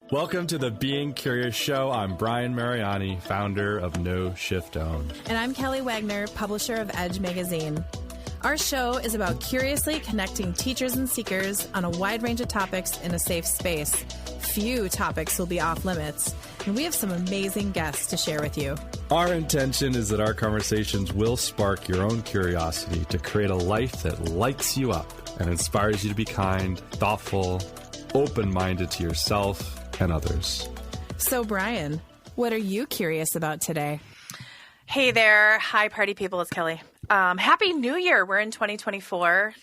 Welcome to the Being Curious Show. I'm Brian Mariani, founder of No Shift Own. And I'm Kelly Wagner, publisher of Edge Magazine. Our show is about curiously connecting teachers and seekers on a wide range of topics in a safe space. Few topics will be off limits, and we have some amazing guests to share with you. Our intention is that our conversations will spark your own curiosity to create a life that lights you up and inspires you to be kind, thoughtful, open-minded to yourself and others. So, Brian, what are you curious about today? Hey there. Hi, party people. It's Kelly. Happy New Year. We're in 2024.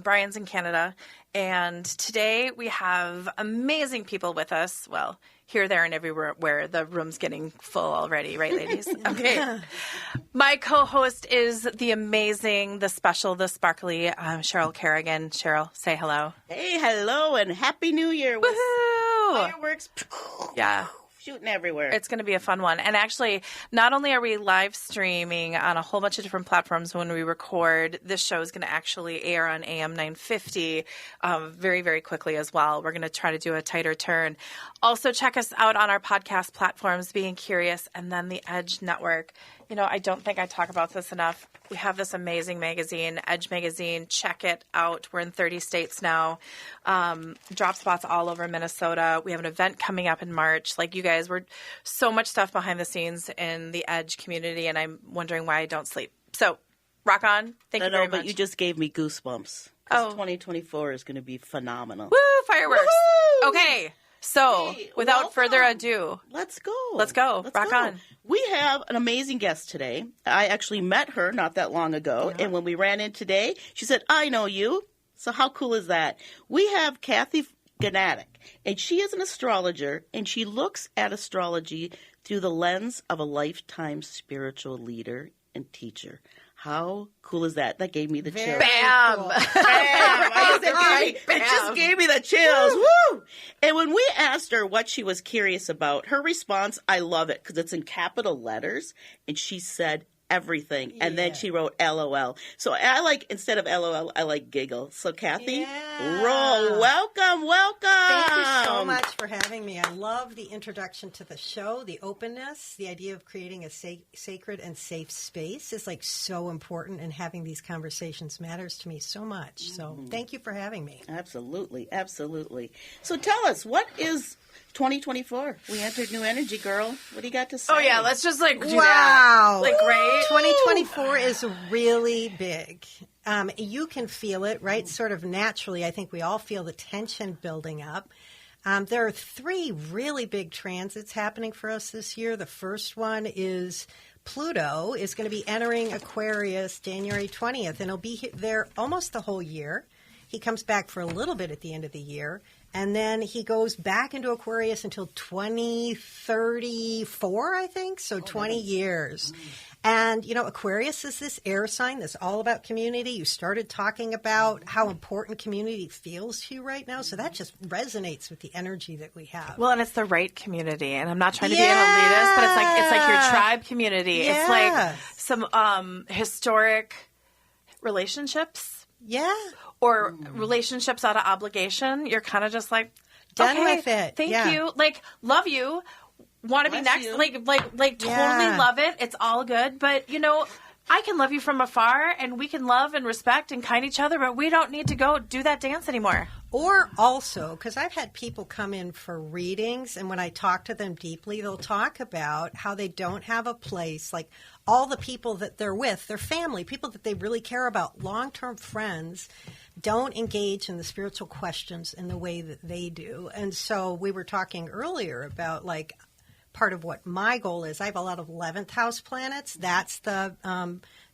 Brian's in Canada. And today we have amazing people with us. Well, here, there, and everywhere where the room's getting full already. Right, ladies? Okay. My co-host is the amazing, the special, the sparkly Cheryl Kerrigan. Cheryl, say hello. Hey, hello, and Happy New Year. Woohoo! Fireworks. Yeah. Shooting everywhere. It's going to be a fun one. And actually, not only are we live streaming on a whole bunch of different platforms when we record, this show is going to actually air on AM 950 very, very quickly as well. We're going to try to do a tighter turn. Also, check us out on our podcast platforms, Being Curious, and then the Edge Network. You know, I don't think I talk about this enough. We have this amazing magazine, Edge Magazine. Check it out. We're in 30 states now. Drop spots all over Minnesota. We have an event coming up in March. Like you guys, we're so much stuff behind the scenes in the Edge community, and I'm wondering why I don't sleep. So, rock on. Thank you very much. But you just gave me goosebumps. Oh. 2024 is going to be phenomenal. Woo! Fireworks. Woo-hoo! Okay. So, Hey, without further ado, let's go. Let's go. Rock on. We have an amazing guest today. I actually met her not that long ago, and when we ran in today, she said, I know you. So how cool is that? We have Cathy Gnatek, and she is an astrologer, and she looks at astrology through the lens of a lifetime spiritual leader and teacher. How cool is that? That gave me the chills. Bam! Cool. It just gave me the chills. Woo! And when we asked her what she was curious about, her response, I love it because it's in capital letters, and she said everything. And then she wrote LOL. So I like, instead of LOL, I like giggle. So Cathy, roll. Welcome. Thank you so much for having me. I love the introduction to the show, the openness, the idea of creating a sacred and safe space is like so important, and having these conversations matters to me so much. So thank you for having me. Absolutely. Absolutely. So tell us, what is 2024? We entered new energy, girl. What do you got to say? Oh, yeah. Let's just, like, do Wow. that. Like, right? 2024 is really big. You can feel it, right? Sort of naturally. I think we all feel the tension building up. There are 3 really big transits happening for us this year. The first one is Pluto is going to be entering Aquarius January 20th, and he'll be there almost the whole year. He comes back for a little bit at the end of the year, and then he goes back into Aquarius until 2034, I think, so 20 years. And, you know, Aquarius is this air sign that's all about community. You started talking about how important community feels to you right now, so that just resonates with the energy that we have. Well, and it's the right community, and I'm not trying to be an elitist, but it's like your tribe community. Yes. It's like some historic relationships. Yeah. Or relationships out of obligation. You're kind of just like, Done okay, with it. Thank Yeah. you. Like, love you. Want to be Bless next. you. Like totally love it. It's all good. But, you know, I can love you from afar, and we can love and respect and kind each other, but we don't need to go do that dance anymore. Or also, because I've had people come in for readings, and when I talk to them deeply, they'll talk about how they don't have a place, like all the people that they're with, their family, people that they really care about, long-term friends, don't engage in the spiritual questions in the way that they do. And so we were talking earlier about, like, part of what my goal is. I have a lot of 11th house planets. That's the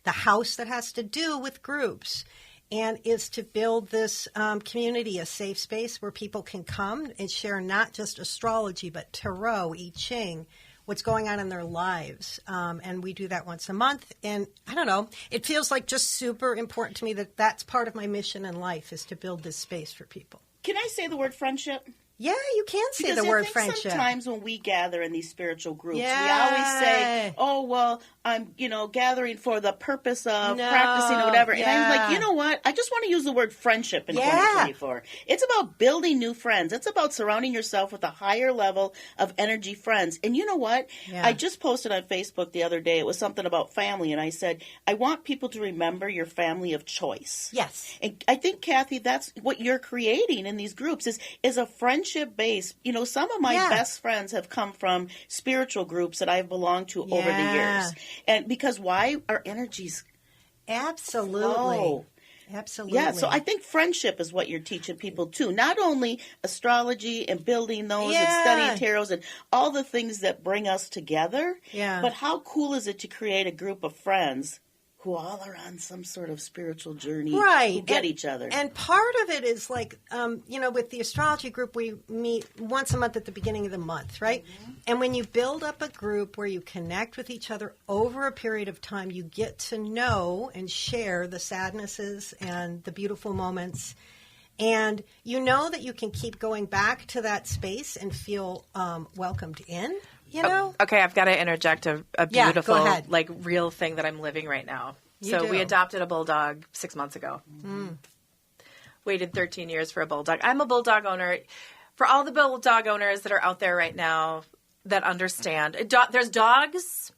house that has to do with groups, and is to build this community, a safe space where people can come and share not just astrology, but tarot, I Ching, what's going on in their lives. And we do that once a month. And I don't know, it feels like just super important to me that that's part of my mission in life, is to build this space for people. Can I say the word friendship? Yeah, you can say Because the word I think friendship. sometimes when we gather in these spiritual groups, Yeah. we always say, "Oh, well, I'm, gathering for the purpose of No. practicing or whatever." And I'm like, Yeah. you know what? I just want to use the word friendship in Yeah. 2024. It's about building new friends. It's about surrounding yourself with a higher level of energy friends. And you know what? Yeah. I just posted on Facebook the other day. It was something about family, and I said, I want people to remember your family of choice. Yes. And I think, Cathy, that's what you're creating in these groups is a friendship base. Some of my best friends have come from spiritual groups that I've belonged to over the years. And because why? Our energies Absolutely. flow. Absolutely. Yeah, so I think friendship is what you're teaching people too. Not only astrology and building those and studying tarots and all the things that bring us together. Yeah. But how cool is it to create a group of friends who all are on some sort of spiritual journey, who get each other. And part of it is like, with the astrology group, we meet once a month at the beginning of the month, right? Mm-hmm. And when you build up a group where you connect with each other over a period of time, you get to know and share the sadnesses and the beautiful moments. And you know that you can keep going back to that space and feel welcomed in. Okay, I've got to interject a beautiful, go ahead. real thing that I'm living right now. You do. We adopted a bulldog 6 months ago. Waited 13 years for a bulldog. I'm a bulldog owner. For all the bulldog owners that are out there right now that understand, there's dogs,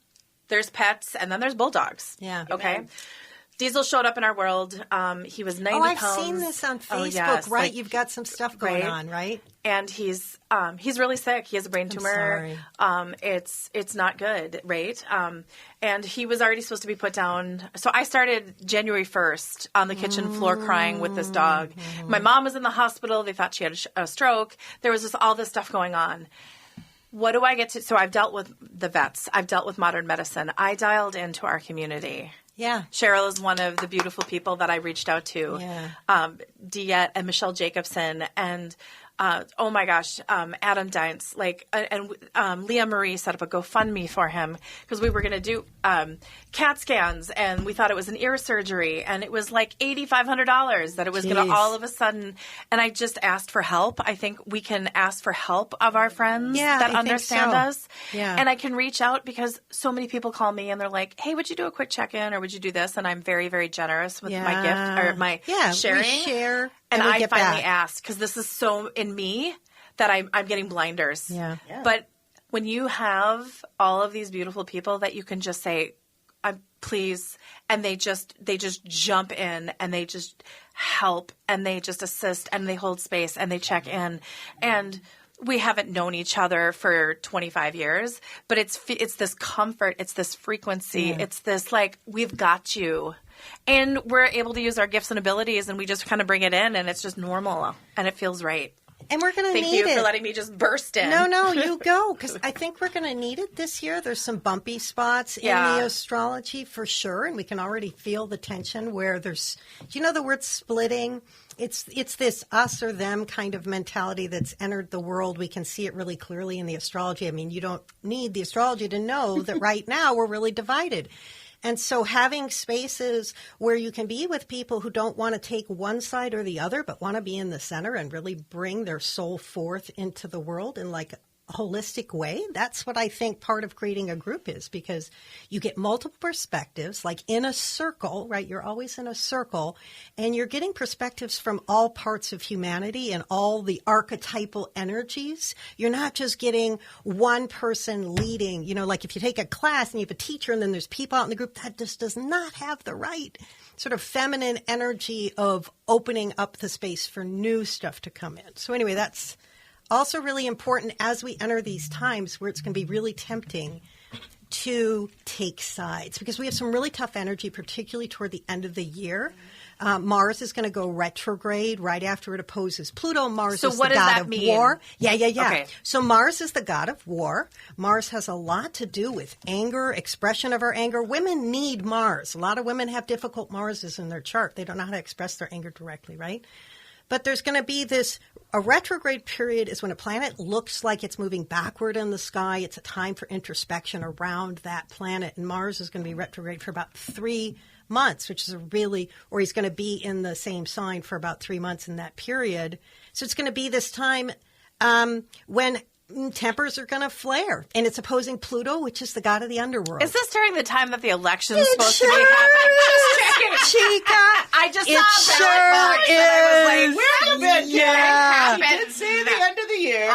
there's pets, and then there's bulldogs. Yeah. Okay. Amen. Diesel showed up in our world. He was 90 I've pounds. seen this on Facebook, Oh, yes. right? You've got some stuff going on, right? And he's really sick. He has a brain tumor. Sorry. It's not good, right? And he was already supposed to be put down. So I started January 1st on the kitchen floor crying with this dog. My mom was in the hospital. They thought she had a stroke. There was just all this stuff going on. What do I get to? So I've dealt with the vets. I've dealt with modern medicine. I dialed into our community. Yeah. Cheryl is one of the beautiful people that I reached out to. Yeah. Diet and Michelle Jacobson and oh my gosh, Adam Dines, and Leah Marie set up a GoFundMe for him because we were going to do CAT scans and we thought it was an ear surgery and it was like $8,500 that it was going to all of a sudden. And I just asked for help. I think we can ask for help of our friends that understand us. Yeah. And I can reach out because so many people call me and they're like, hey, would you do a quick check-in or would you do this? And I'm very, very generous with my gift or my sharing. We share. And I finally back. asked because this is so in me that I'm getting blinders. Yeah. But when you have all of these beautiful people that you can just say, please, and they just jump in and they just help and they just assist and they hold space and they check in and we haven't known each other for 25 years, but it's this comfort, it's this frequency, it's this we've got you. And we're able to use our gifts and abilities and we just kind of bring it in and it's just normal and it feels right. And we're going to need it. Thank you for letting me just burst in. No, you go. Because I think we're going to need it this year. There's some bumpy spots in the astrology for sure. And we can already feel the tension where there's, do you know the word splitting? It's this us or them kind of mentality that's entered the world. We can see it really clearly in the astrology. I mean, you don't need the astrology to know that right now we're really divided. And so having spaces where you can be with people who don't want to take one side or the other, but want to be in the center and really bring their soul forth into the world in a holistic way. That's what I think part of creating a group is, because you get multiple perspectives, like in a circle, right? You're always in a circle and you're getting perspectives from all parts of humanity and all the archetypal energies. You're not just getting one person leading, like if you take a class and you have a teacher and then there's people out in the group, that just does not have the right sort of feminine energy of opening up the space for new stuff to come in. So anyway, that's also really important as we enter these times where it's going to be really tempting to take sides, because we have some really tough energy, particularly toward the end of the year. Mars is going to go retrograde right after it opposes Pluto. Mars is the god of war. Yeah. Okay. So Mars is the god of war. Mars has a lot to do with anger, expression of our anger. Women need Mars. A lot of women have difficult Marses in their chart. They don't know how to express their anger directly, right? But there's going to be a retrograde period is when a planet looks like it's moving backward in the sky. It's a time for introspection around that planet. And Mars is going to be retrograde for about 3 months, which is or he's going to be in the same sign for about 3 months in that period. So it's going to be this time when tempers are going to flare, and it's opposing Pluto, which is the god of the underworld. Is this during the time that the election is supposed to be happening? Just checking. Chica, I just it saw sure ballot box and I was like, Wait a minute, Yeah. She did say the end of the year.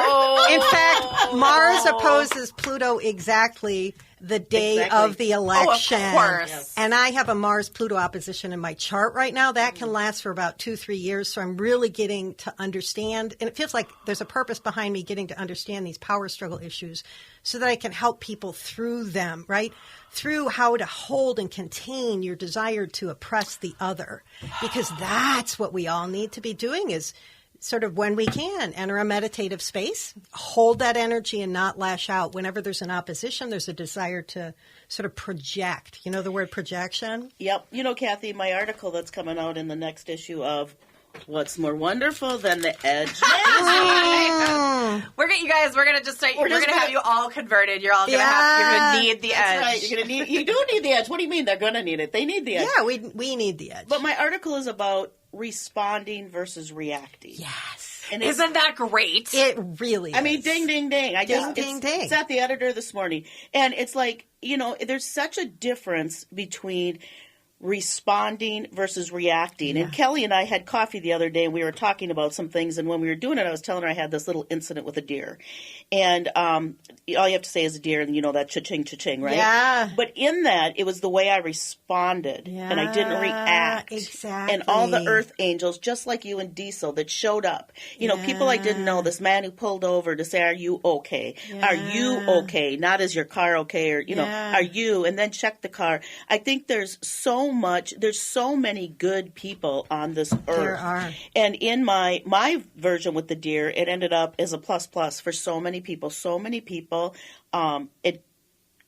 In fact, Mars opposes Pluto exactly the day of the election. Oh, of course. Yes. And I have a Mars-Pluto opposition in my chart right now. That can last for about 2-3 years. So I'm really getting to understand, and it feels like there's a purpose behind me getting to understand these power struggle issues so that I can help people through them, right? Through how to hold and contain your desire to oppress the other. Because that's what we all need to be doing, is sort of, when we can, enter a meditative space, hold that energy and not lash out. Whenever there's an opposition, there's a desire to sort of project. You know the word projection? Yep. You know, Kathy, my article that's coming out in the next issue of What's More Wonderful Than the Edge magazine. We're gonna just start. We're gonna have you all converted. You're all gonna you're gonna need the edge. Right. You do need the edge. What do you mean they're gonna need it? They need the edge. Yeah, we need the edge. But my article is about responding versus reacting. Yes. And Isn't that great? It really is. I mean, ding, ding, ding. Ding. It's at the editor this morning. And it's like, you know, there's such a difference between responding versus reacting. Yeah. And Kelly and I had coffee the other day, and we were talking about some things. And when we were doing it, I was telling her I had this little incident with a deer. And all you have to say is a deer, and you know that cha-ching, cha-ching, right? Yeah. But in that, it was the way I responded. Yeah, and I didn't react. exactly. And all the earth angels, just like you and Diesel, that showed up. You know, people I didn't know. This man who pulled over to say, are you okay? Yeah. Are you okay? Not, is your car okay? Or, you know, are you? And then check the car. I think there's so many good people on this earth. There are. And in my version with the deer, it ended up as a plus for so many people. So many people, it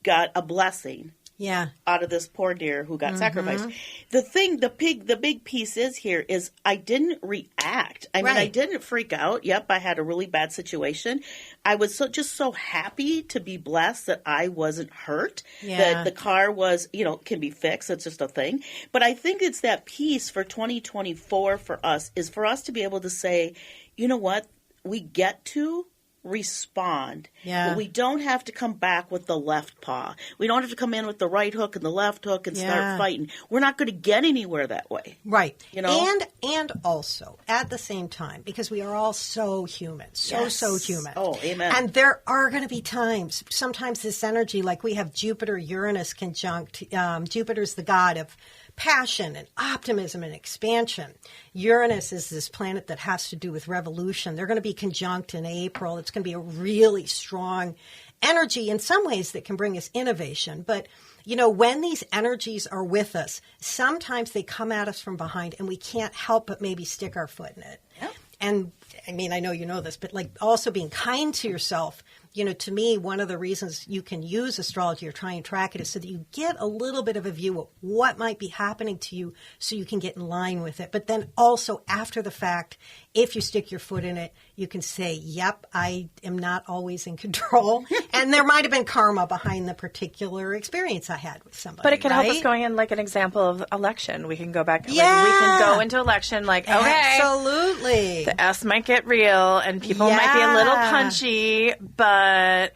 got a blessing. Yeah. Out of this poor deer who got sacrificed. The big piece is I didn't react. I mean, I didn't freak out. Yep, I had a really bad situation. I was just so happy to be blessed that I wasn't hurt. Yeah. That the car was, you know, can be fixed. It's just a thing. But I think it's that piece for 2024 for us, is for us to be able to say, you know what, we get to respond. Yeah. But we don't have to come back with the left paw. We don't have to come in with the right hook and the left hook and start fighting. We're not going to get anywhere that way. Right. You know? And also, at the same time, because we are all so human, so human. Oh, amen. And there are going to be times, sometimes this energy, like we have Jupiter-Uranus conjunct. Jupiter's the god of passion and optimism and expansion. Uranus is this planet that has to do with revolution. They're going to be conjunct in April. It's going to be a really strong energy in some ways that can bring us innovation. But, you know, when these energies are with us, sometimes they come at us from behind and we can't help but maybe stick our foot in it. Yep. And, I mean, I know you know this, but like also being kind to yourself. You know, to me, one of the reasons you can use astrology or try and track it is so that you get a little bit of a view of what might be happening to you so you can get in line with it. But then also after the fact, if you stick your foot in it, you can say, yep, I am not always in control. And there might have been karma behind the particular experience I had with somebody. But it can help us right? going in like an example of election. We can go back. Yeah. We can go into election like, okay. Absolutely. The S might get real and people might be a little punchy, but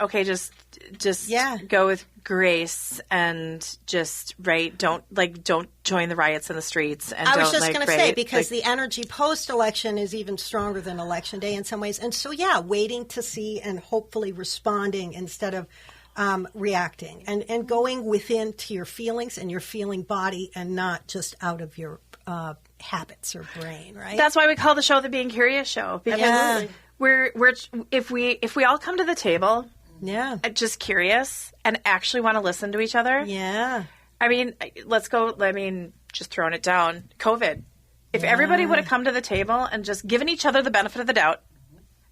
okay, just go with grace and just don't join the riots in the streets. And I was don't, just like, going to say, because the energy post-election is even stronger than election day in some ways. And so, yeah, waiting to see and hopefully responding instead of reacting and going within to your feelings and your feeling body and not just out of your habits or brain, right? That's why we call the show the Being Curious Show, because we're if we all come to the table just curious and actually want to listen to each other. Yeah. I mean, just throwing it down, COVID. If everybody would have come to the table and just given each other the benefit of the doubt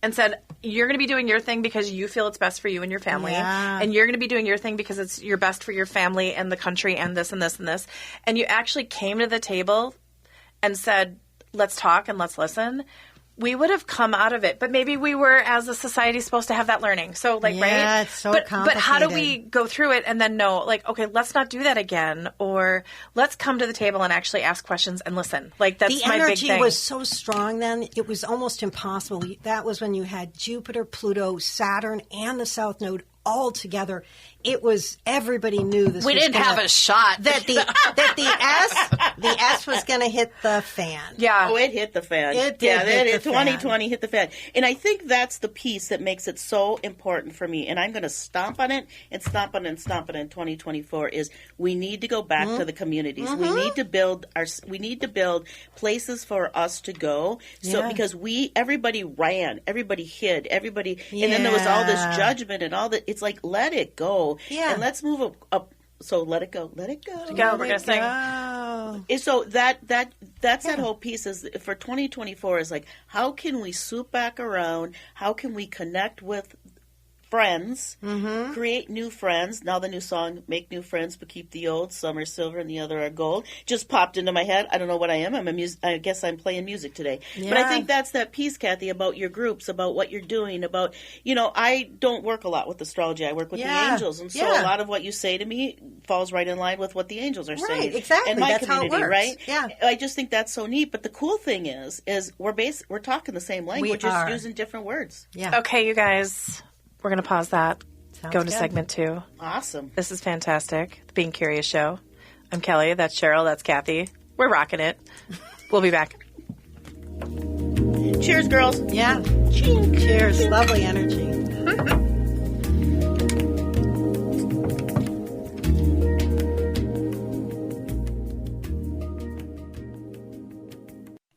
and said, you're going to be doing your thing because you feel it's best for you and your family, and you're going to be doing your thing because it's your best for your family and the country and this and this and this, and you actually came to the table and said, let's talk and let's listen, we would have come out of it. But maybe we were, as a society, supposed to have that learning. So, like, right? Yeah, it's so But complicated. how do we go through it and then know, like, okay, let's not do that again, or let's come to the table and actually ask questions and listen. Like, that's the my big energy thing. was so strong then, it was almost impossible. That was when you had Jupiter, Pluto, Saturn, and the South Node all together. It was, everybody knew this We was didn't gonna, have a shot. that the S was going to hit the fan. Yeah. Oh, it hit the fan. It did hit the 2020 hit the fan. And I think that's the piece that makes it so important for me. And I'm going to stomp on it and stomp on it and stomp on it in 2024 is we need to go back to the communities. We need to build places for us to go. So because everybody ran, everybody hid, everybody, and then there was all this judgment and all that. It's like, let it go. Yeah. And let's move up. So let it go. Let it go. Go. We're gonna sing. And so that's that whole piece is for 2024 is like, how can we swoop back around? How can we connect with friends, create new friends? Now the new song, Make New Friends But Keep the Old, some are silver and the other are gold, just popped into my head. I don't know what I am. I guess I'm playing music today. Yeah. But I think that's that piece, Cathy, about your groups, about what you're doing, about, I don't work a lot with astrology. I work with the angels. And so a lot of what you say to me falls right in line with what the angels are saying. Right, exactly. In my That's how it community, works. right? Yeah. I just think that's so neat. But the cool thing is we're talking the same language, We just are. using different words. Yeah. Okay, you guys, we're going to pause that. Sounds Go into good. segment 2. Awesome. This is fantastic. The Being Curious Show. I'm Kelly. That's Cheryl. That's Cathy. We're rocking it. We'll be back. Cheers, girls. Yeah. Cheers. Lovely energy.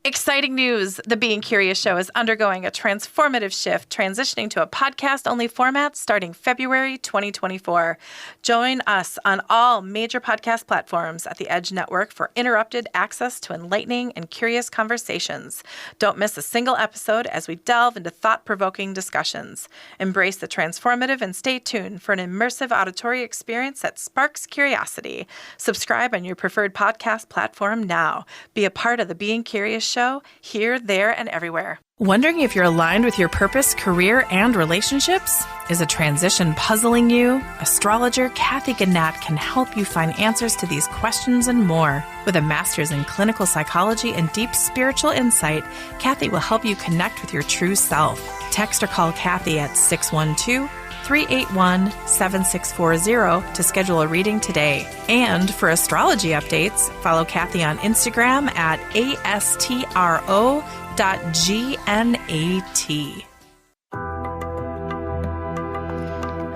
Exciting news. The Being Curious Show is undergoing a transformative shift, transitioning to a podcast-only format starting February 2024. Join us on all major podcast platforms at the Edge Network for interrupted access to enlightening and curious conversations. Don't miss a single episode as we delve into thought-provoking discussions. Embrace the transformative and stay tuned for an immersive auditory experience that sparks curiosity. Subscribe on your preferred podcast platform now. Be a part of the Being Curious Show here, there, and everywhere. Wondering if you're aligned with your purpose, career, and relationships? Is a transition puzzling you? Astrologer Cathy Gnatek can help you find answers to these questions and more. With a master's in clinical psychology and deep spiritual insight, Cathy will help you connect with your true self. Text or call Cathy at 612-381-7640 to schedule a reading today. And for astrology updates, follow Cathy on Instagram at astro.gnat.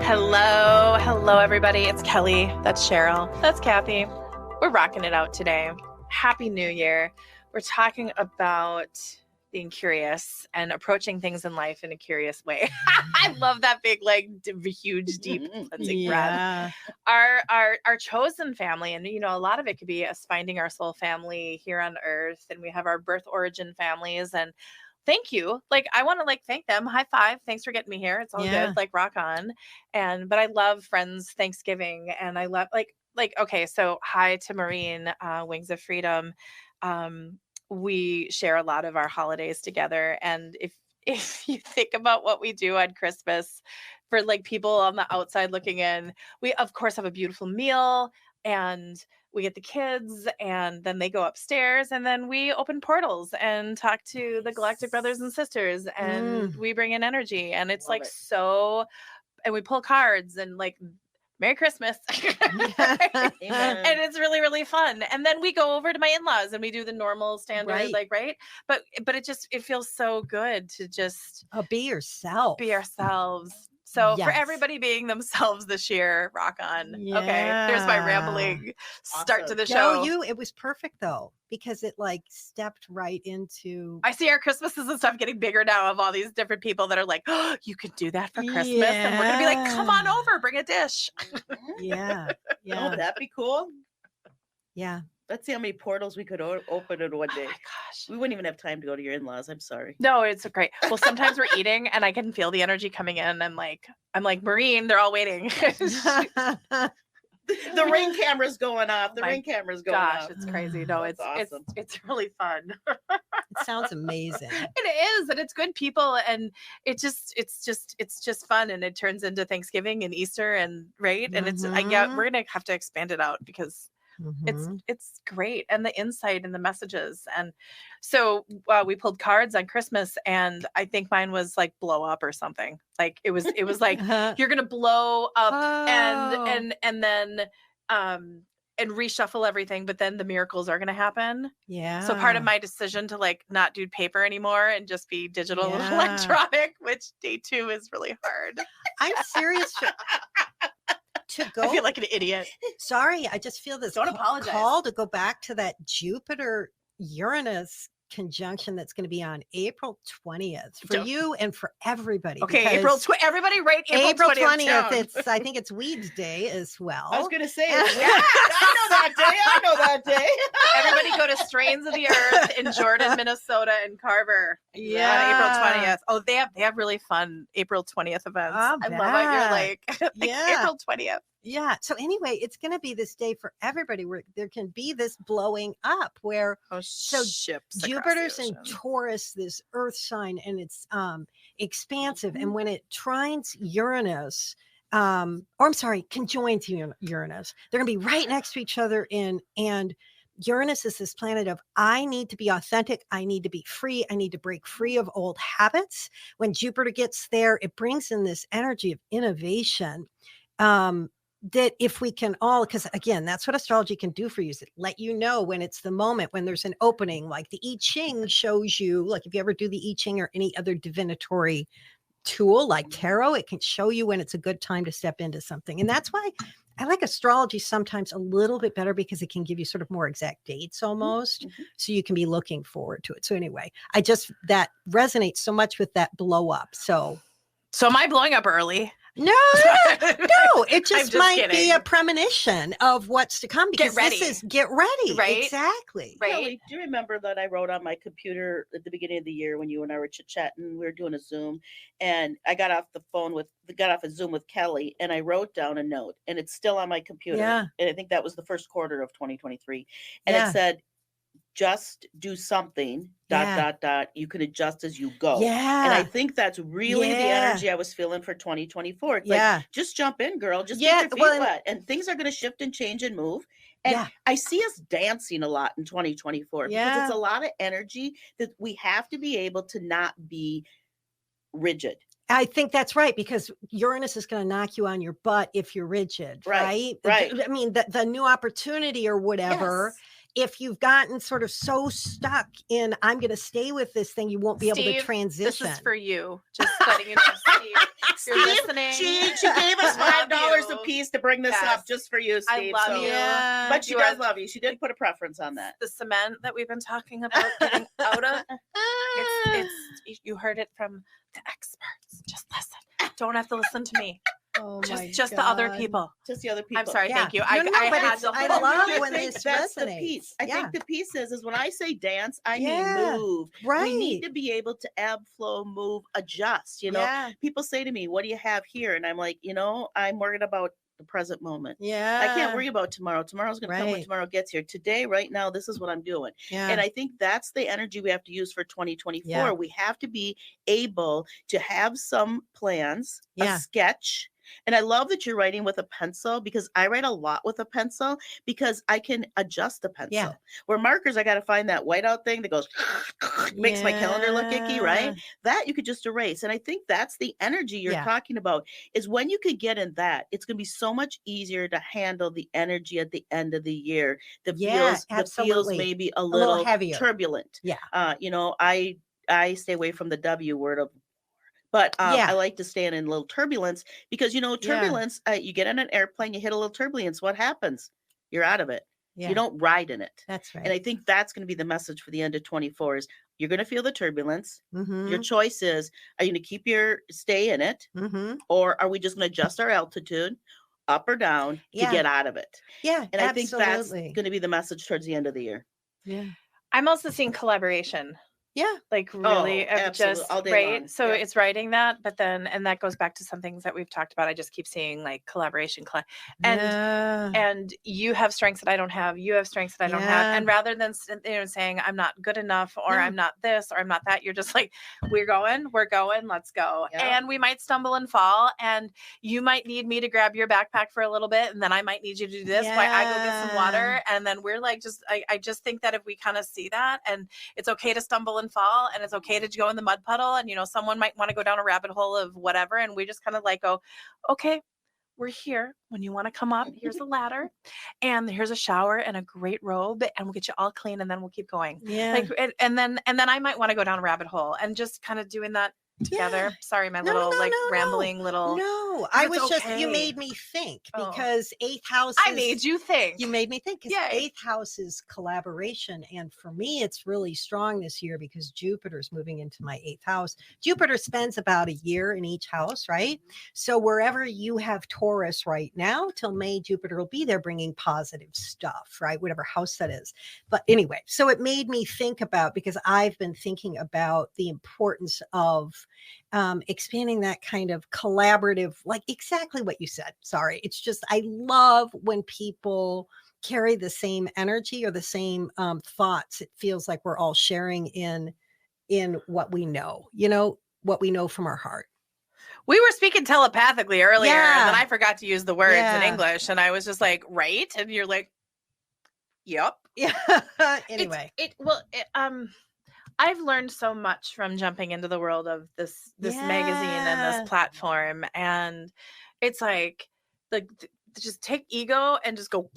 Hello, everybody. It's Kelly. That's Cheryl. That's Cathy. We're rocking it out today. Happy New Year. We're talking about being curious and approaching things in life in a curious way. I love that big, huge, deep cleansing breath. Our chosen family, and a lot of it could be us finding our soul family here on Earth, and we have our birth origin families. And thank you. I want to thank them. High five. Thanks for getting me here. It's all good. Rock on. But I love Friends Thanksgiving, and I love okay. So hi to Maureen, Wings of Freedom. We share a lot of our holidays together. And if you think about what we do on Christmas for people on the outside looking in, we of course have a beautiful meal and we get the kids and then they go upstairs and then we open portals and talk to the Galactic brothers and sisters and we bring in energy and it's and we pull cards and Merry Christmas. And it's really, really fun. And then we go over to my in-laws and we do the normal standard, right. But it feels so good to just be yourself. Be ourselves. So for everybody being themselves this year, rock on. Yeah. Okay. There's my rambling start to the show. No, it was perfect though, because it stepped right into. I see our Christmases and stuff getting bigger now of all these different people that are oh, you could do that for Christmas. Yeah. And we're going to be come on over, bring a dish. Yeah. Oh, that'd be cool. Yeah. Let's see how many portals we could open in one day. Oh my gosh. We wouldn't even have time to go to your in-laws. I'm sorry. No, it's great. Well, sometimes we're eating and I can feel the energy coming in. I'm like, Maureen, they're all waiting. The ring camera's going off. The ring camera's going off. Gosh, it's crazy. No, it's awesome. It's really fun. sounds amazing. It is, and it's good people, and it's just fun, and it turns into Thanksgiving and Easter, and right, and we're gonna have to expand it out because it's great, and the insight and the messages. And so we pulled cards on Christmas, and I think mine was like blow up or something. Like it was like you're gonna blow up and then and reshuffle everything, but then the miracles are gonna happen. Yeah. So part of my decision to like not do paper anymore and just be digital and electronic, which day 2 is really hard. I'm serious. To go, I feel like an idiot. Sorry, I just feel this call to go back to that Jupiter Uranus conjunction that's going to be on April 20th for you and for everybody. Okay, everybody write April 20th. I think it's Weeds Day as well. I was going to say, I know that day. Everybody go to Strains of the Earth in Jordan, Minnesota, and Carver. Yeah, on April 20th. Oh, they have really fun April 20th events. I love it. You're like April 20th. Yeah. So anyway, it's going to be this day for everybody where there can be this blowing up where Jupiter's in Taurus, this earth sign, and it's expansive. And when it trines Uranus, conjoins Uranus, they're going to be right next to each other and Uranus is this planet of I need to be authentic. I need to be free. I need to break free of old habits. When Jupiter gets there, it brings in this energy of innovation. That if we can all, because again, that's what astrology can do for you, is it let you know when it's the moment, when there's an opening, like the I Ching shows you, like if you ever do the I Ching or any other divinatory tool like tarot, it can show you when it's a good time to step into something. And that's why I like astrology sometimes a little bit better, because it can give you sort of more exact dates almost. So you can be looking forward to it. So anyway, that resonates so much with that blow up. So am I blowing up early? No, it just might be a premonition of what's to come, because get ready. Right? Exactly. Right. Kelly, do you remember that I wrote on my computer at the beginning of the year when you and I were chit-chatting? We were doing a Zoom, and I got off a Zoom with Kelly, and I wrote down a note, and it's still on my computer. Yeah. And I think that was the first quarter of 2023. And it said, just do something, ... You can adjust as you go. Yeah. And I think that's really the energy I was feeling for 2024. It's like, just jump in, girl. Just get your feet wet. And things are going to shift and change and move. And I see us dancing a lot in 2024 because it's a lot of energy that we have to be able to not be rigid. I think that's right, because Uranus is going to knock you on your butt if you're rigid, right? I mean, the new opportunity or whatever. Yes. If you've gotten sort of so stuck in, I'm going to stay with this thing, you won't be able to transition. This is for you. Just letting you know, Steve. If you're listening. She gave us $5 a piece to bring this up just for you, Steve. I love you. Yeah. But she does love you. She did put a preference on that. The cement that we've been talking about getting out of, you heard it from the experts. Just listen. Don't have to listen to me. Oh just the other people. Just the other people. I'm sorry. Thank you. I love when this that's resonates. the piece. I think the piece is when I say dance, I mean move. Right. We need to be able to ebb, flow, move, adjust. You know, people say to me, "What do you have here?" And I'm like, I'm worried about the present moment. Yeah. I can't worry about tomorrow. Tomorrow's going to come when tomorrow gets here. Today, right now, this is what I'm doing. Yeah. And I think that's the energy we have to use for 2024. Yeah. We have to be able to have some plans, a sketch. And I love that you're writing with a pencil, because I write a lot with a pencil because I can adjust the pencil. Yeah. Where markers, I got to find that whiteout thing that goes, makes my calendar look icky, right? That you could just erase. And I think that's the energy you're talking about, is when you could get in that, it's going to be so much easier to handle the energy at the end of the year that feels maybe a little heavier, turbulent. Yeah. I stay away from the W word of, but I like to stand in a little turbulence, because, turbulence, you get on an airplane, you hit a little turbulence. What happens? You're out of it. Yeah. You don't ride in it. That's right. And I think that's going to be the message for the end of 24 is you're going to feel the turbulence. Mm-hmm. Your choice is, are you going to stay in it? Mm-hmm. Or are we just going to adjust our altitude up or down to get out of it? Yeah. And I think that's going to be the message towards the end of the year. Yeah. I'm also seeing collaboration. Yeah. Like really of absolutely. just All day right. long. So Yeah. it's writing that, but then, and that goes back to some things that we've talked about. I just keep seeing like collaboration, and Yeah. and you have strengths that I don't have. You have strengths that I don't have. Yeah. And rather than saying I'm not good enough or No. I'm not this or I'm not that, you're just like, we're going, let's go. Yeah. And we might stumble and fall, and you might need me to grab your backpack for a little bit, and then I might need you to do this while I go get some water. And then we're like, I just think that if we kind of see that, and it's okay to stumble and fall, and it's okay to go in the mud puddle, and someone might want to go down a rabbit hole of whatever, and we just kind of like go, okay, we're here. When you want to come up, here's a ladder, and here's a shower and a great robe, and we'll get you all clean, and then we'll keep going. Yeah. Like, and then I might want to go down a rabbit hole, and just kind of doing that together. Yeah. Sorry, my No, little no, no, rambling little. No, I It's was just, you okay. made me think, Oh. because 8th house I made you think. You made me think, because Yay. 8th house is collaboration. And for me, it's really strong this year because Jupiter's moving into my 8th house. Jupiter spends about a year in each house, right? So wherever you have Taurus right now, till May, Jupiter will be there bringing positive stuff, right? Whatever house that is. But anyway, so it made me think about, because I've been thinking about the importance of expanding that kind of collaborative, like exactly what you said. Sorry. It's just, I love when people carry the same energy or the same thoughts. It feels like we're all sharing in what we know, what we know from our heart. We were speaking telepathically earlier, Yeah. and then I forgot to use the words Yeah. in English, and I was just like, right? And you're like, yep. Yeah. Anyway. I've learned so much from jumping into the world of this magazine and Yeah. this platform, and it's like just take ego and just go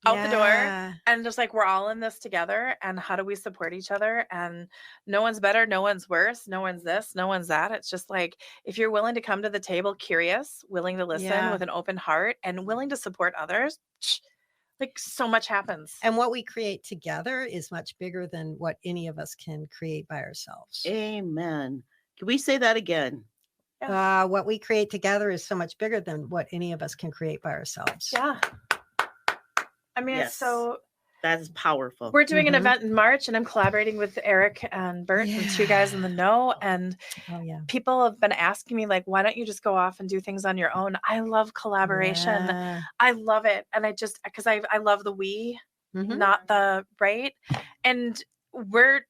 out the door, Yeah. and just like, we're all in this together, and how do we support each other? And no one's better, no one's worse, no one's this, no one's that. It's just like, if you're willing to come to the table curious, willing to listen Yeah. with an open heart, and willing to support others, like, so much happens. And what we create together is much bigger than what any of us can create by ourselves. Amen. Can we say that again? What we create together is so much bigger than what any of us can create by ourselves. Yeah. I mean, Yes. it's so. That is powerful. We're doing an Mhm. event in March, and I'm collaborating with Eric and Bert from Two Guys in the Know. And Oh, yeah. people have been asking me, like, why don't you just go off and do things on your own? I love collaboration. Yeah. I love it. And because I love the we, Mhm. not the right. And we're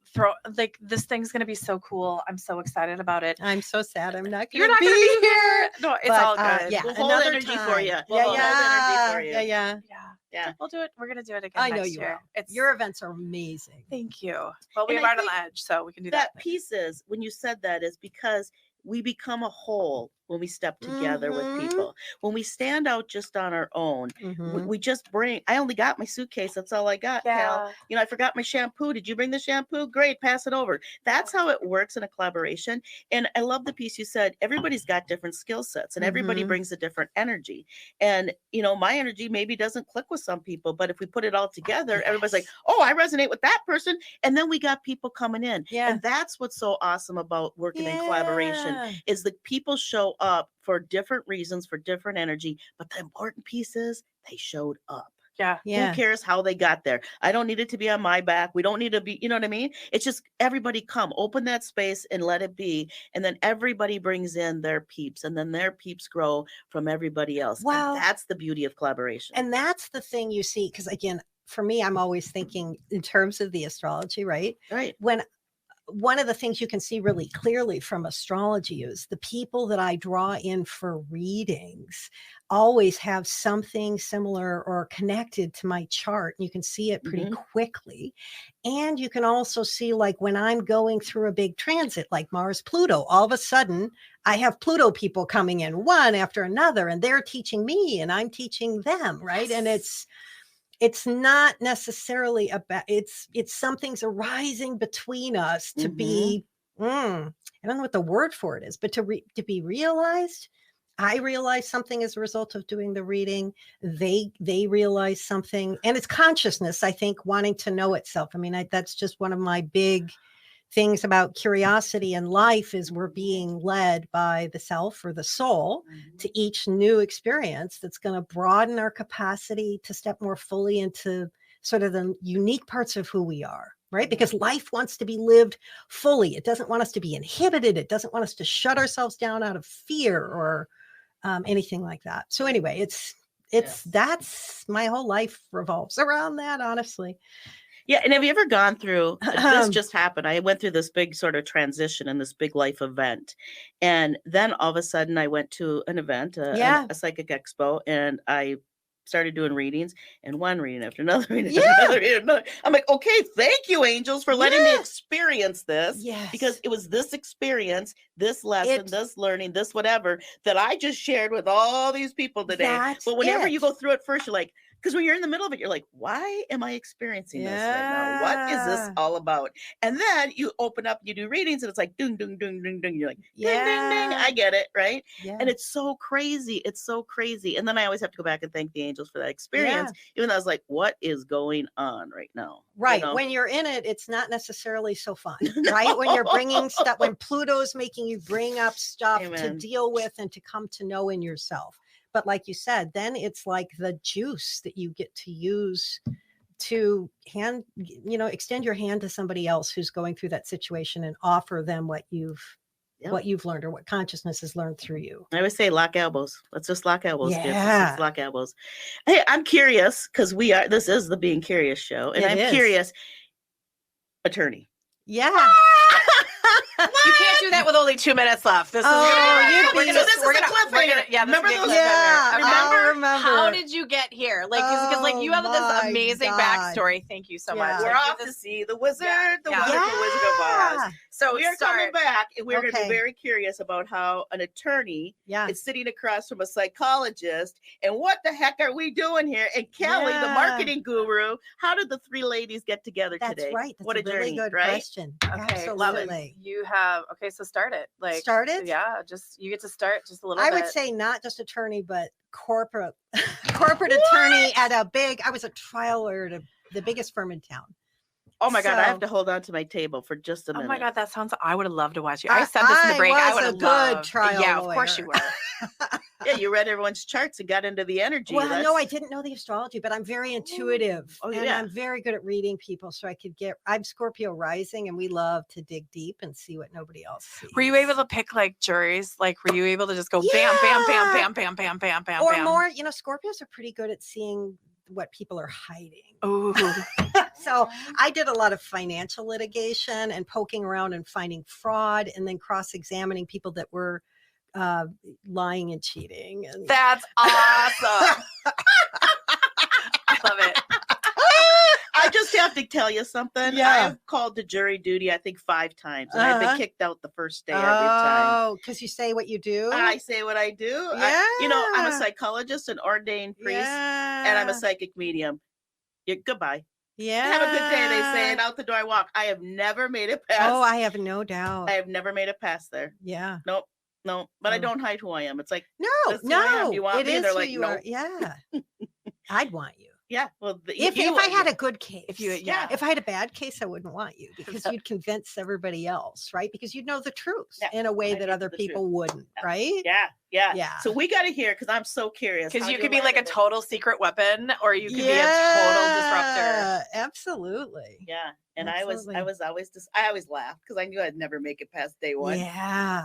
this thing's going to be so cool. I'm so excited about it. I'm so sad I'm not You're going not to going to be be here. No, it's But, all good. yeah, We'll hold another energy time. for you. We'll Yeah, hold yeah, energy for you. yeah, yeah. Yeah. We'll do it. We're going to do it again I know next you year. will. Your events are amazing. Thank you. Well, we And have I Art on the think Edge, so we can do That that. piece is, when you said that, is because we become a whole when we step together with Mhm. people. When we stand out just on our own, Mhm. we just bring. I only got my suitcase. That's all I got, Cal. Yeah. I forgot my shampoo. Did you bring the shampoo? Great, pass it over. That's how it works in a collaboration. And I love the piece you said. Everybody's got different skill sets, and everybody Mhm. brings a different energy. And my energy maybe doesn't click with some people, but if we put it all together, everybody's like, "Oh, I resonate with that person," and then we got people coming in. Yeah. And that's what's so awesome about working in collaboration, Yeah. is that people show up for different reasons, for different energy, but the important piece is they showed up. Yeah. Yeah. Who cares how they got there? I don't need it to be on my back. We don't need to be, you know what I mean? It's just everybody come, open that space and let it be. And then everybody brings in their peeps, and then their peeps grow from everybody else. Wow. And that's the beauty of collaboration. And that's the thing you see, because again, for me, I'm always thinking in terms of the astrology, right? Right. When one of the things you can see really clearly from astrology is the people that I draw in for readings always have something similar or connected to my chart. You can see it pretty quickly. And you can also see, like, when I'm going through a big transit, like Mars Pluto, all of a sudden I have Pluto people coming in one after another, and they're teaching me and I'm teaching them, right? And it's not necessarily about, it's something's arising between us to be, I don't know what the word for it is, but to be realized. I realize something as a result of doing the reading. They realize something, and it's consciousness, I think, wanting to know itself. I mean, that's just one of my big things about curiosity in life, is we're being led by the self or the soul to each new experience that's going to broaden our capacity to step more fully into sort of the unique parts of who we are. right? Because life wants to be lived fully. It doesn't want us to be inhibited. It doesn't want us to shut ourselves down out of fear or anything like that. So anyway, that's my whole life revolves around that, honestly. Yeah. And have you ever gone through, this just happened. I went through this big sort of transition and this big life event. And then all of a sudden I went to an event, a psychic expo, and I started doing readings, and one reading after another reading after another reading. Another. I'm like, okay, thank you, angels, for letting me experience this. Yes. Because it was this experience, this lesson, this learning, this whatever that I just shared with all these people today. But whenever you go through it first, you're like, because when you're in the middle of it, you're like, why am I experiencing this right now? What is this all about? And then you open up, you do readings, and it's like, ding, ding, ding, ding, ding. You're like, ding, ding, ding. I get it, right? Yeah. And it's so crazy. It's so crazy. And then I always have to go back and thank the angels for that experience, even though I was like, what is going on right now? Right. You know? When you're in it, it's not necessarily so fun, right? When you're bringing stuff, when Pluto's making you bring up stuff to deal with and to come to know in yourself. But like you said, then it's like the juice that you get to use to extend your hand to somebody else who's going through that situation and offer them what you've learned or what consciousness has learned through you. I always say lock elbows. Let's just lock elbows. Yeah. Let's just lock elbows. Hey, I'm curious because this is the Being Curious show. And I'm curious, attorney. Yeah. You can't do that with only 2 minutes left. This is remember those? Remember how did you get here? Like, because you have this amazing backstory. Thank you so much. We're off to see the wizard, the wonderful Wizard of Oz. So we are coming back, and we're going to be very curious about how an attorney is sitting across from a psychologist, and what the heck are we doing here? And Kelly, the marketing guru, how did the three ladies get together today? That's right. That's what a really journey, good right? question. Okay, absolutely. You have so start it. Start it? Yeah, just you get to start just a little bit. I would say not just attorney, but corporate attorney at I was a trial lawyer at the biggest firm in town. Oh my God, I have to hold on to my table for just a minute. Oh my God, that sounds, I would have loved to watch you. I said this in the break. I would have loved. Good trial lawyer. Of course you were. Yeah, you read everyone's charts and got into the energy. Well, no, I didn't know the astrology, but I'm very intuitive. And I'm very good at reading people. So I'm Scorpio rising, and we love to dig deep and see what nobody else sees. Were you able to pick juries? Were you able to just go bam, bam, bam, bam, bam, bam, bam, bam, or bam? more, Scorpios are pretty good at seeing what people are hiding. Ooh. So I did a lot of financial litigation and poking around and finding fraud, and then cross-examining people that were lying and cheating. And that's awesome. I love it. I just have to tell you something. Yeah. I have called to jury duty, I think 5 times. And I've been kicked out the first day every time. Oh, because you say what you do? I say what I do. Yeah. I'm a psychologist, an ordained priest, and I'm a psychic medium. Goodbye. Yeah. Have a good day, they say, and out the door I walk. I have never made it past. Oh, I have no doubt. I have never made it past there. Yeah. Nope. But I don't hide who I am. It's like, no. Do you want it me? Is They're who like, you no. are. Yeah. I'd want you. Yeah. Well, if I had a good case, if I had a bad case, I wouldn't want you, because you'd convince everybody else, right? Because you'd know the truth in a way that other people wouldn't, right? Yeah. So we got to hear, because I'm so curious. Because you could be like a total secret weapon, or you could be a total disruptor. Absolutely. Yeah. And I always laughed because I knew I'd never make it past day 1. Yeah.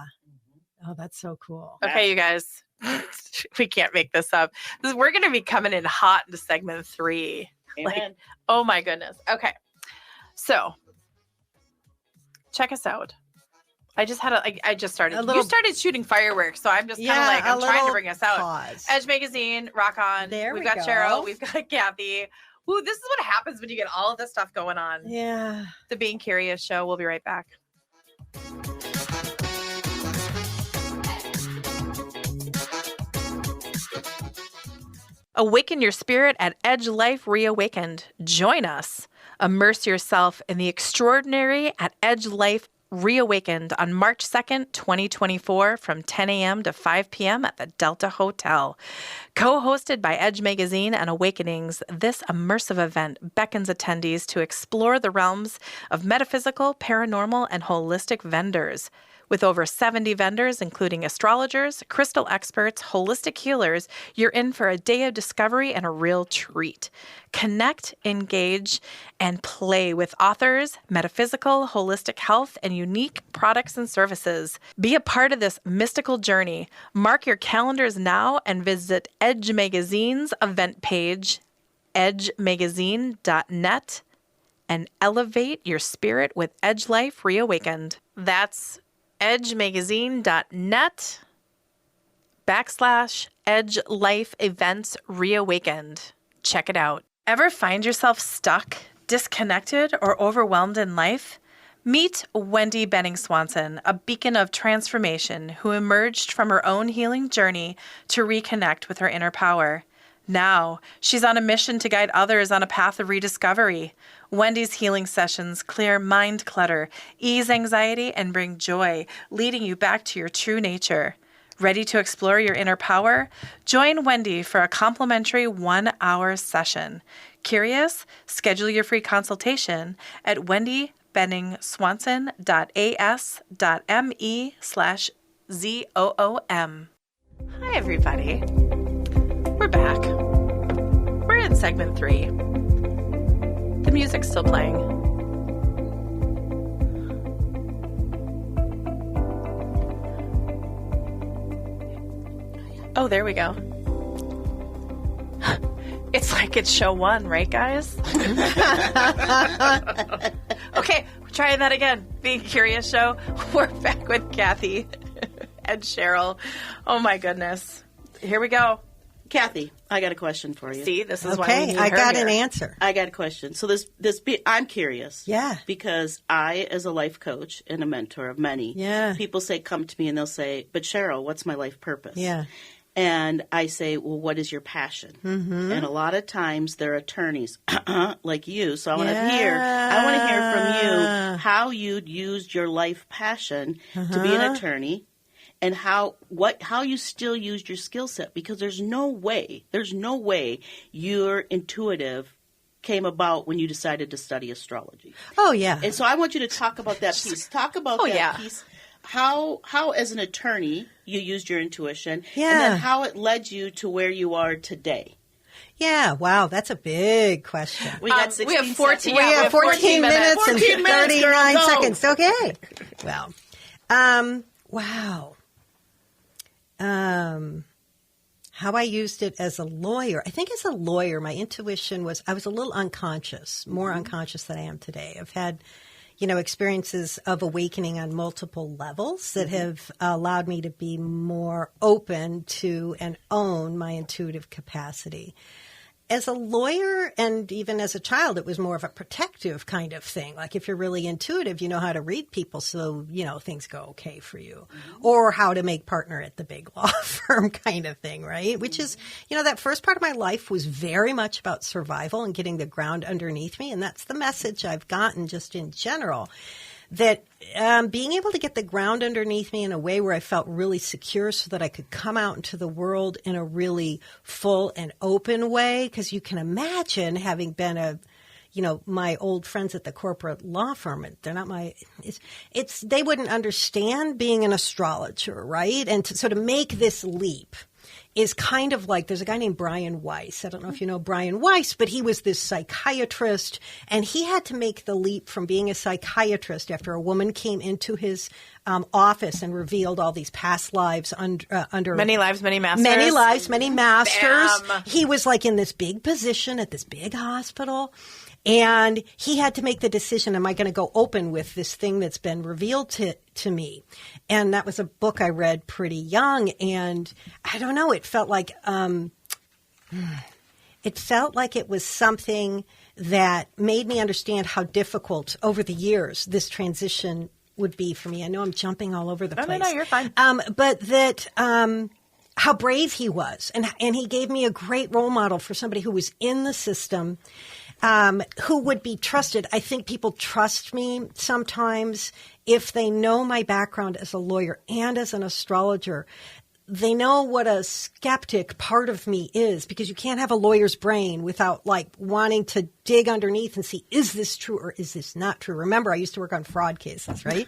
Oh, that's so cool. Okay, you guys, we can't make this up. We're going to be coming in hot into segment 3. Amen. Oh my goodness. Okay. So check us out. I just started. You started shooting fireworks, so I'm just kind of I'm trying to bring us out. Pause. Edge Magazine, rock on. We've got Cheryl, we've got Kathy. Ooh, this is what happens when you get all of this stuff going on. Yeah. The Being Curious show. We'll be right back. Awaken your spirit at Edge Life Reawakened. Join us. Immerse yourself in the extraordinary at Edge Life Reawakened on March 2nd, 2024 from 10 a.m. to 5 p.m. at the Delta Hotel. Co-hosted by Edge Magazine and Awakenings, this immersive event beckons attendees to explore the realms of metaphysical, paranormal, and holistic vendors. With over 70 vendors, including astrologers, crystal experts, holistic healers, you're in for a day of discovery and a real treat. Connect, engage, and play with authors, metaphysical, holistic health, and unique products and services. Be a part of this mystical journey. Mark your calendars now and visit Edge Magazine's event page, edgemagazine.net, and elevate your spirit with Edge Life Reawakened. That's edgemagazine.net /Edge Life Events Reawakened. Check it out. Ever find yourself stuck, disconnected, or overwhelmed in life? Meet Wendy Benning Swanson, a beacon of transformation who emerged from her own healing journey to reconnect with her inner power. Now, she's on a mission to guide others on a path of rediscovery. Wendy's healing sessions clear mind clutter, ease anxiety, and bring joy, leading you back to your true nature. Ready to explore your inner power? Join Wendy for a complimentary 1-hour session. Curious? Schedule your free consultation at wendybenningswanson.as.me/ZOOM. Hi, everybody. We're back. We're in segment 3. The music's still playing. Oh, there we go. It's like it's show 1, right, guys? Okay, we're trying that again. Being Curious show. We're back with Cathy and Cheryl. Oh, my goodness. Here we go. Cathy, I got a question for you. See, this is why we need I her got here. an answer. I got a question. So I'm curious. Yeah. Because I, as a life coach and a mentor of many, people come to me and they'll say, but Cheryl, what's my life purpose? Yeah. And I say, well, what is your passion? Mm-hmm. And a lot of times they're attorneys like you. So I want to hear from you how you'd used your life passion to be an attorney. And how you still used your skill set, because there's no way your intuitive came about when you decided to study astrology. Oh, yeah. And so I want you to talk about that piece. Talk about piece. How as an attorney you used your intuition, and then how it led you to where you are today. Yeah, wow, that's a big question. We got 16 we have 14. seconds. Yeah, We have 14 minutes 14 and minutes, 39 girl, go. seconds. Okay. Well, wow. How I used it as a lawyer. I think as a lawyer, my intuition was, I was a little unconscious, more unconscious than I am today. I've had, experiences of awakening on multiple levels that have allowed me to be more open to and own my intuitive capacity. As a lawyer and even as a child, it was more of a protective kind of thing. Like if you're really intuitive, you know how to read people so, things go okay for you. Mm-hmm. Or how to make partner at the big law firm kind of thing, right? Which is, that first part of my life was very much about survival and getting the ground underneath me. And that's the message I've gotten just in general. That being able to get the ground underneath me in a way where I felt really secure so that I could come out into the world in a really full and open way. Because you can imagine having been my old friends at the corporate law firm, they're not they wouldn't understand being an astrologer, right? And so to make this leap is kind of like, there's a guy named Brian Weiss. I don't know if you know Brian Weiss, but he was this psychiatrist, and he had to make the leap from being a psychiatrist after a woman came into his office and revealed all these past lives under Many Lives, Many Masters. Many Lives, Many Masters. Bam. He was like in this big position at this big hospital. And he had to make the decision, am I going to go open with this thing that's been revealed to me? And that was a book I read pretty young. And I don't know, it felt like it was something that made me understand how difficult over the years this transition would be for me. I know I'm jumping all over the place. No, you're fine. But that how brave he was. And he gave me a great role model for somebody who was in the system, who would be trusted. I think people trust me sometimes if they know my background as a lawyer and as an astrologer. they know what a skeptic part of me is, because you can't have a lawyer's brain without like wanting to dig underneath and see, is this true or is this not true? Remember, I used to work on fraud cases, right?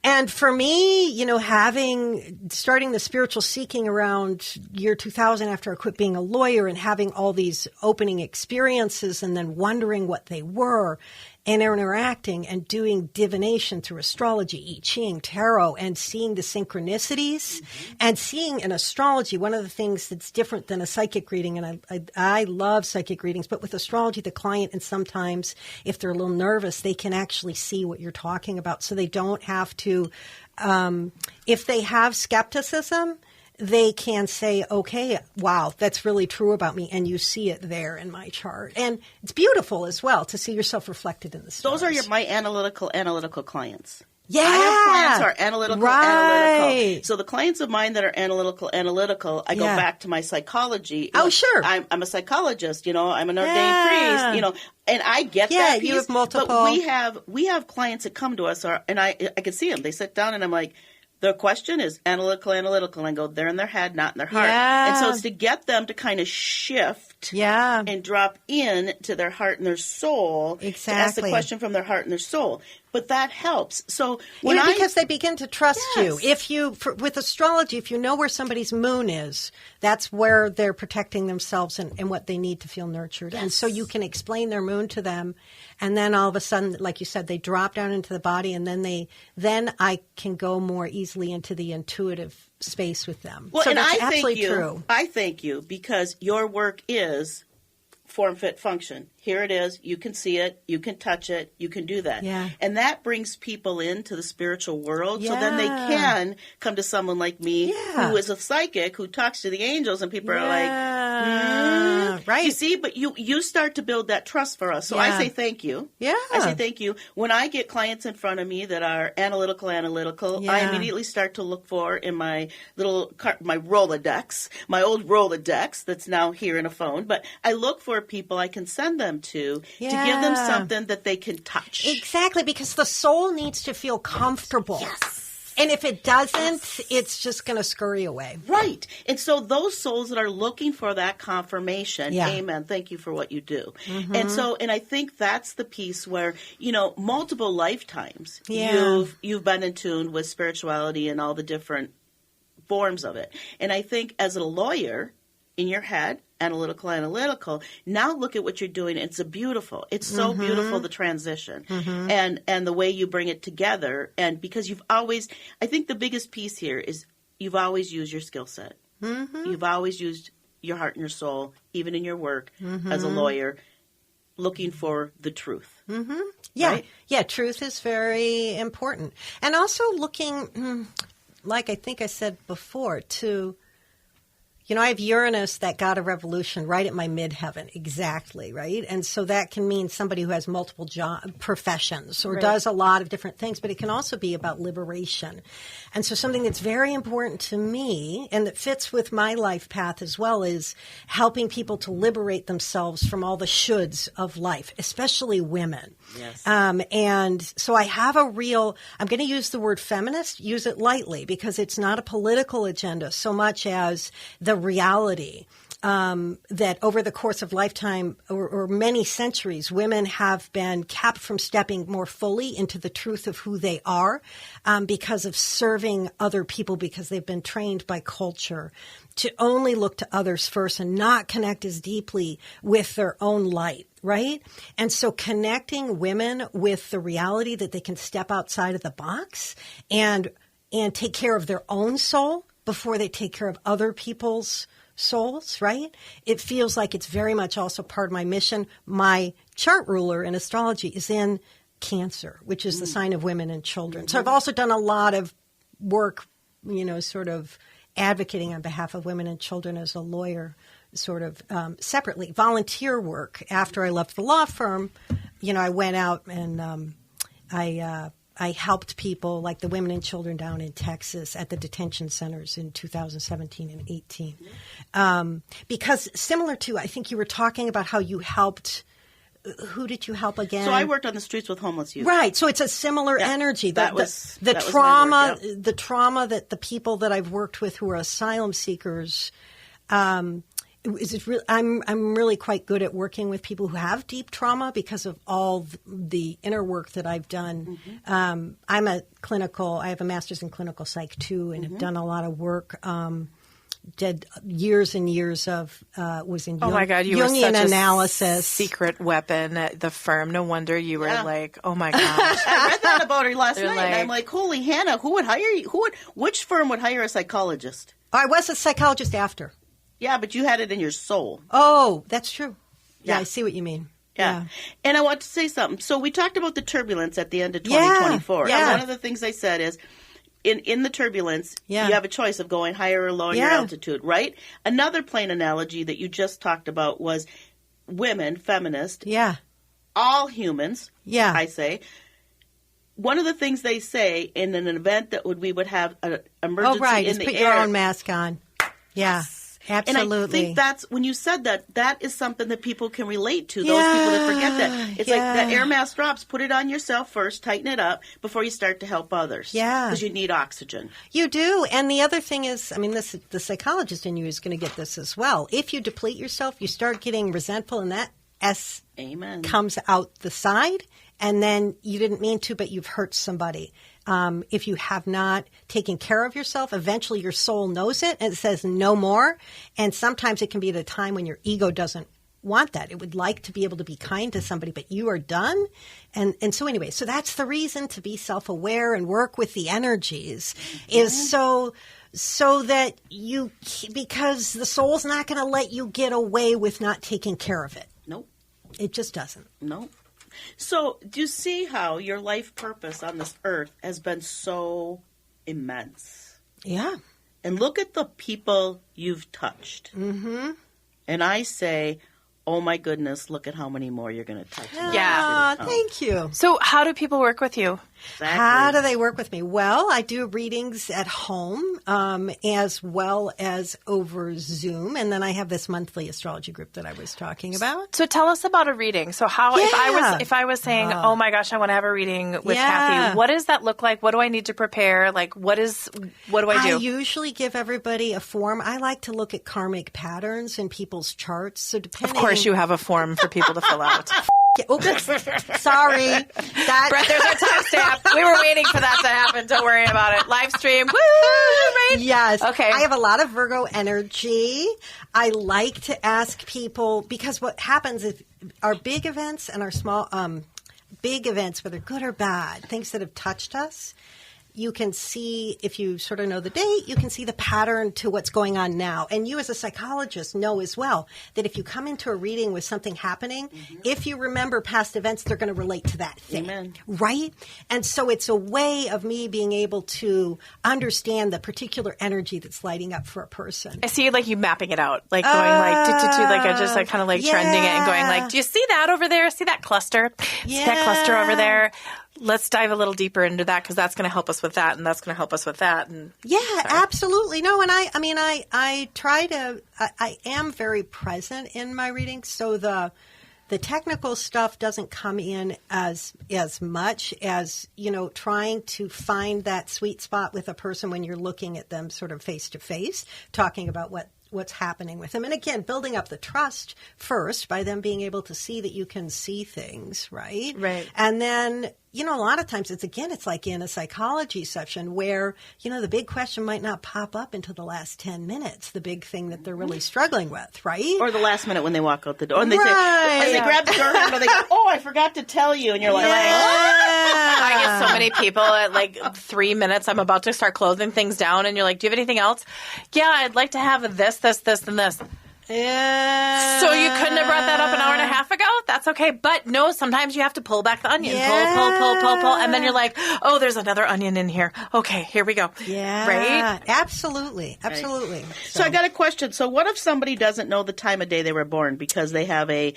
And for me, you know, starting the spiritual seeking around year 2000 after I quit being a lawyer and having all these opening experiences and then wondering what they were, and interacting and doing divination through astrology, I Ching, tarot, and seeing the synchronicities and seeing in astrology, one of the things that's different than a psychic reading, and I love psychic readings, but with astrology, the client, and sometimes if they're a little nervous, they can actually see what you're talking about. So they don't have to, if they have skepticism, they can say, okay, wow, that's really true about me. And you see it there in my chart. And it's beautiful as well to see yourself reflected in the stars. Those are my analytical clients. Yeah. I have clients who are analytical. Right. So the clients of mine that are analytical, I go back to my psychology. Oh, sure. I'm a psychologist, you know, I'm an ordained priest, you know, and I get that piece. You have multiple. But we have clients that come to us, and I can see them. They sit down and I'm like, their question is analytical. And I go, they're in their head, not in their heart. Yeah. And so it's to get them to kind of shift and drop in to their heart and their soul. Exactly. To ask the question from their heart and their soul. But that helps. So because they begin to trust you. With astrology, if you know where somebody's moon is, that's where they're protecting themselves and what they need to feel nurtured. Yes. And so you can explain their moon to them, and then all of a sudden, like you said, they drop down into the body, and then I can go more easily into the intuitive space with them. Well, so and that's I absolutely thank you. true. I thank you because your work is form, fit, function. Here it is. You can see it. You can touch it. You can do that. Yeah. And that brings people into the spiritual world. So then they can come to someone like me who is a psychic who talks to the angels, and people are like, right. You see, but you start to build that trust for us. So I say thank you. Yeah. I say thank you. When I get clients in front of me that are analytical, I immediately start to look for in my my Rolodex, my old Rolodex that's now here in a phone. But I look for people I can send them to give them something that they can touch. Exactly, because the soul needs to feel comfortable. Yes. And if it doesn't, it's just going to scurry away. Right. And so those souls that are looking for that confirmation, amen, thank you for what you do. Mm-hmm. And I think that's the piece where, you know, multiple lifetimes you've been in tune with spirituality and all the different forms of it. And I think as a lawyer, in your head, analytical, now look at what you're doing. It's so beautiful, the transition and the way you bring it together. And because I think the biggest piece here is you've always used your skill set. Mm-hmm. You've always used your heart and your soul, even in your work as a lawyer, looking for the truth. Mm-hmm. Yeah. Right? Yeah. Truth is very important. And also looking, like I think I said before, to, you know, I have Uranus that got a revolution right at my midheaven, exactly, right? And so that can mean somebody who has multiple professions or does a lot of different things, but it can also be about liberation. And so something that's very important to me and that fits with my life path as well is helping people to liberate themselves from all the shoulds of life, especially women. Yes. And so I have I'm going to use the word feminist, use it lightly, because it's not a political agenda so much as the reality that over the course of lifetime or many centuries, women have been kept from stepping more fully into the truth of who they are because of serving other people, because they've been trained by culture to only look to others first and not connect as deeply with their own light. Right? And so connecting women with the reality that they can step outside of the box and take care of their own soul before they take care of other people's souls, right? It feels like it's very much also part of my mission. My chart ruler in astrology is in Cancer, which is the sign of women and children. So I've also done a lot of work, you know, sort of advocating on behalf of women and children as a lawyer, sort of separately. Volunteer work. After I left the law firm, you know, I went out and I helped people like the women and children down in Texas at the detention centers in 2017 and 18. Because similar to, I think you were talking about how you helped who did you help again? So I worked on the streets with homeless youth. Right. So it's a similar energy. That was trauma. my work, The trauma that the people that I've worked with who are asylum seekers. I'm really quite good at working with people who have deep trauma because of all the inner work that I've done. I'm I have a master's in clinical psych too, and have done a lot of work. Did years and years of was in oh my God, you Jungian were such analysis. A secret weapon at the firm. No wonder you were like, oh my gosh. I read that about her last night, and like- I'm like, holy Hannah, who would hire you? Which firm would hire a psychologist? I was a psychologist after. Yeah, but you had it in your soul. Oh, that's true. Yeah, Yeah. I see what you mean. Yeah. And I want to say something. So we talked about the turbulence at the end of 2024. Yeah. And one of the things I said is, in the turbulence, you have a choice of going higher or lowering your altitude, right? Another plain analogy that you just talked about was women, feminist, all humans, I say. One of the things they say in an event that we would have an emergency in the put air. your own mask on. Yeah. Absolutely. And I think that's, when you said that is something that people can relate to, those people that forget that. It's like that air mask drops, put it on yourself first, tighten it up before you start to help others. Yeah. Because you need oxygen. You do. And the other thing is, the psychologist in you is going to get this as well. If you deplete yourself, you start getting resentful, and that S comes out the side, and then you didn't mean to, but you've hurt somebody. If you have not taken care of yourself, eventually your soul knows it and it says no more. And sometimes it can be at a time when your ego doesn't want that. It would like to be able to be kind to somebody, but you are done. And so anyway, so that's the reason to be self-aware and work with the energies is so that because the soul's not going to let you get away with not taking care of it. Nope. It just doesn't. Nope. So, do you see how your life purpose on this earth has been so immense? Yeah. And look at the people you've touched. Mm-hmm. And I say, oh my goodness, look at how many more you're going to touch. Yeah. Thank you. So how do people work with you? Exactly. How do they work with me? Well, I do readings at home as well as over Zoom. And then I have this monthly astrology group that I was talking about. So tell us about a reading. So how if I was saying, oh my gosh, I want to have a reading with Cathy, what does that look like? What do I need to prepare? Like what do I do? I usually give everybody a form. I like to look at karmic patterns in people's charts. So depending, of course you have a form for people to fill out. Oops. Sorry. Brett, there's our timestamp. We were waiting for that to happen. Don't worry about it. Live stream. Woo! Right? Yes. Okay. I have a lot of Virgo energy. I like to ask people, because what happens is our big events and our small, big events, whether good or bad, things that have touched us, you can see, if you sort of know the date, you can see the pattern to what's going on now. And you as a psychologist know as well that if you come into a reading with something happening, if you remember past events, they're going to relate to that thing. Amen. Right? And so it's a way of me being able to understand the particular energy that's lighting up for a person. I see you mapping it out, like going like I just kind of trending it and going like, do you see that over there? See that cluster? See that cluster over there? Let's dive a little deeper into that because that's going to help us with that, and that's going to help us with that. And absolutely. No, and I try to. I am very present in my readings, so the technical stuff doesn't come in as much as trying to find that sweet spot with a person when you're looking at them sort of face to face, talking about what's happening with them. And again, building up the trust first by them being able to see that you can see things, right? Right. And then, a lot of times it's like in a psychology session where, the big question might not pop up until the last 10 minutes, the big thing that they're really struggling with, right? Or the last minute when they walk out the door. And they say, as they grab the door handle, they go, oh, I forgot to tell you. And you're like, I get so many people at 3 minutes. I'm about to start closing things down. And you're like, do you have anything else? Yeah, I'd like to have this, and this. Yeah. So you couldn't have brought that up an hour and a half ago? That's okay. But no, sometimes you have to pull back the onion. Pull. And then you're like, oh, there's another onion in here. Okay, here we go. Yeah. Right? Absolutely. Right. So I got a question. So what if somebody doesn't know the time of day they were born because they have a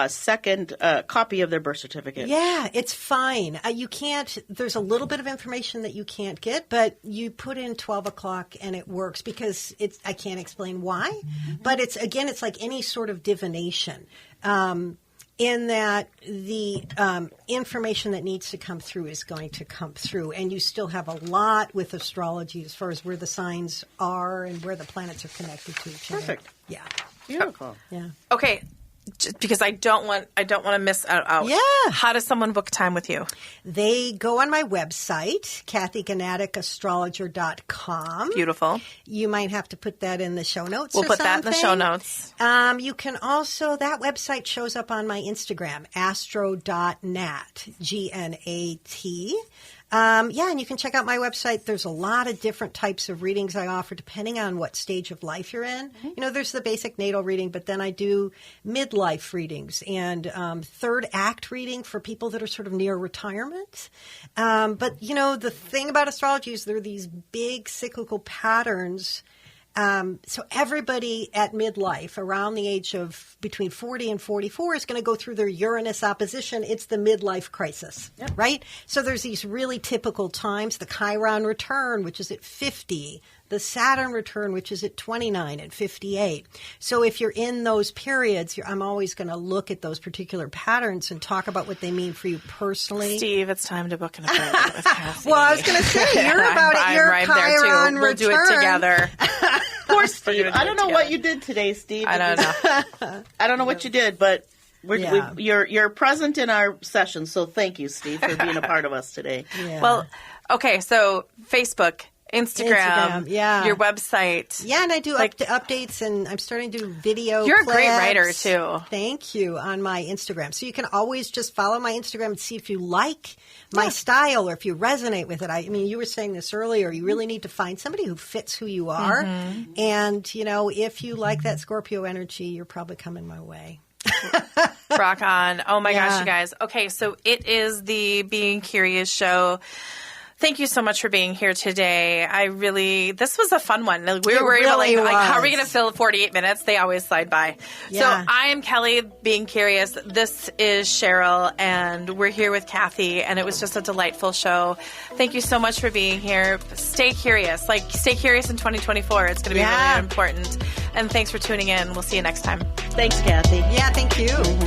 second copy of their birth certificate? Yeah, it's fine. You can't, there's a little bit of information that you can't get, but you put in 12 o'clock and it works because I can't explain why, but it's like any sort of divination. in that the information that needs to come through is going to come through. And you still have a lot with astrology as far as where the signs are and where the planets are connected to each other. Perfect. Yeah. Beautiful. Yeah. Okay. Just because I don't want to miss out. Yeah. How does someone book time with you? They go on my website, Cathy Gnatek, astrologer.com. Beautiful. You might have to put that in the show notes. We'll put that in the show something. notes. You can also, that website shows up on my Instagram, astro.nat, G-N-A-T. And you can check out my website. There's a lot of different types of readings I offer depending on what stage of life you're in. Mm-hmm. You know, there's the basic natal reading, but then I do midlife readings and third act reading for people that are sort of near retirement. But, you know, the thing about astrology is there are these big cyclical patterns. So everybody at midlife, around the age of between 40 and 44, is going to go through their Uranus opposition. It's the midlife crisis, right? So there's these really typical times, the Chiron return, which is at 50, the Saturn return, which is at 29 and 58. So if you're in those periods, I'm always going to look at those particular patterns and talk about what they mean for you personally. Steve, it's time to book an appointment with Cathy. Well, I was going to say, you're about at your I'm right Chiron there too. We'll do it together. Poor Steve. I don't know what you did today, Steve. I don't know. I don't know what you did, but you're present in our session, so thank you, Steve, for being a part of us today. Yeah. Well, okay, so Facebook, Instagram, your website. Yeah, and I do updates, and I'm starting to do video You're clips. a great writer, too. Thank you, on my Instagram. So you can always just follow my Instagram and see if you like my style or if you resonate with it. I mean, you were saying this earlier. You really need to find somebody who fits who you are. Mm-hmm. And, you know, if you like that Scorpio energy, you're probably coming my way. Rock on. Oh, my gosh, you guys. Okay, so it is the Being Curious show. Thank you so much for being here today. This was a fun one. We were really able, was. how are we going to fill 48 minutes? They always slide by. Yeah. So I am Kelly, Being Curious. This is Cheryl, and we're here with Cathy, and it was just a delightful show. Thank you so much for being here. Stay curious. Stay curious in 2024. It's going to be really important. And thanks for tuning in. We'll see you next time. Thanks, Cathy. Yeah, thank you. Mm-hmm.